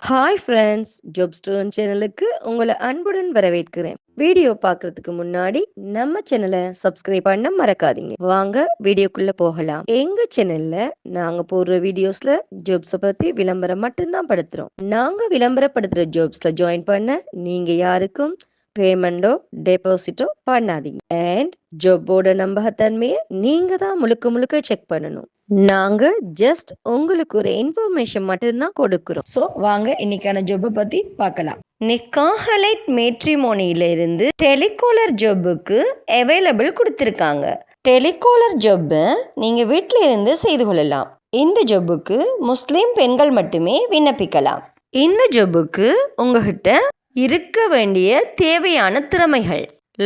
Hi friends, job stone சேனலுக்கு உங்களை அன்புடன் வரவேற்கிறேன். வீடியோ பார்க்கறதுக்கு முன்னாடி நம்ம சேனலை சப்ஸ்கிரைப் பண்ண மறக்காதீங்க. வாங்க வீடியோக்குள்ள போகலாம். எங்க சேனல்ல நாங்க போடுற வீடியோஸ்ல ஜாப்ஸை பத்தி விளம்பரம் மட்டும்தான் படுத்துறோம். நாங்க விளம்பரப்படுத்துற ஜாப்ஸ்ல ஜாயின் பண்ண நீங்க யாருக்கும் பேமெண்டோ டெபாசிட்டோ பண்ணாதீங்க. அண்ட் ஜாப்போட நம்பகத்தன்மையை நீங்க தான் முழுக்க முழுக்க செக் பண்ணணும். நாங்க ஜஸ்ட் உங்களுக்கு ஒரு இன்ஃபர்மேஷன் மட்டும்தான் கொடுக்கிறோம். ஸோ வாங்க இன்னைக்கான ஜாப்பை பத்தி பார்க்கலாம். நிக்காஹலைட் மேட்ரிமோனியில இருந்து டெலிகாலர் ஜாப்புக்கு அவைலபிள் கொடுத்துருக்காங்க. டெலிகாலர் ஜாப்பை நீங்க வீட்டில இருந்து செய்து கொள்ளலாம். இந்த ஜாப்புக்கு முஸ்லிம் பெண்கள் மட்டுமே விண்ணப்பிக்கலாம். இந்த ஜாப்புக்கு உங்ககிட்ட இருக்க வேண்டிய தேவையான திறமைகள்: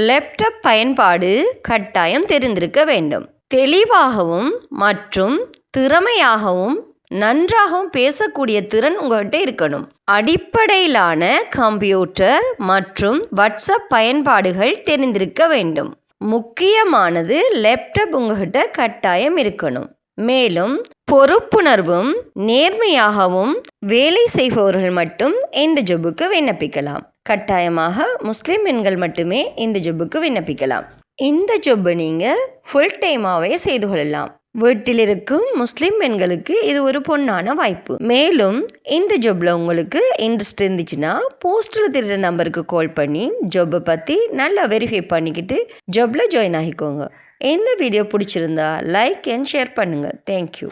லேப்டாப் பயன்பாடு கட்டாயம் தெரிந்திருக்க வேண்டும். தெளிவாகவும் மற்றும் திறமையாகவும் நன்றாகவும் பேசக்கூடிய திறன் உங்கள்கிட்ட இருக்கணும். அடிப்படையிலான கம்ப்யூட்டர் மற்றும் வாட்ஸ்அப் பயன்பாடுகள் தெரிந்திருக்க வேண்டும். முக்கியமானது லேப்டாப் உங்ககிட்ட கட்டாயம் இருக்கணும். மேலும் பொறுப்புணர்வும் நேர்மையாகவும் வேலை செய்பவர்கள் மட்டும் இந்த ஜாப்புக்கு விண்ணப்பிக்கலாம். கட்டாயமாக முஸ்லிம் பெண்கள் மட்டுமே இந்த ஜாப்புக்கு விண்ணப்பிக்கலாம். இந்த ஜாப்பை நீங்கள் ஃபுல் டைமாகவே செய்து கொள்ளலாம். வீட்டில் இருக்கும் முஸ்லிம் பெண்களுக்கு இது ஒரு பொன்னான வாய்ப்பு. மேலும் இந்த ஜாப்பில் உங்களுக்கு இன்ட்ரெஸ்ட் இருந்துச்சுன்னா போஸ்டில் தெரிகிற நம்பருக்கு கால் பண்ணி ஜாப்பை பற்றி நல்லா வெரிஃபை பண்ணிக்கிட்டு ஜாப்பில் ஜாயின் ஆகிக்கோங்க. இந்த வீடியோ பிடிச்சிருந்தா லைக் அண்ட் ஷேர் பண்ணுங்கள். தேங்க்யூ.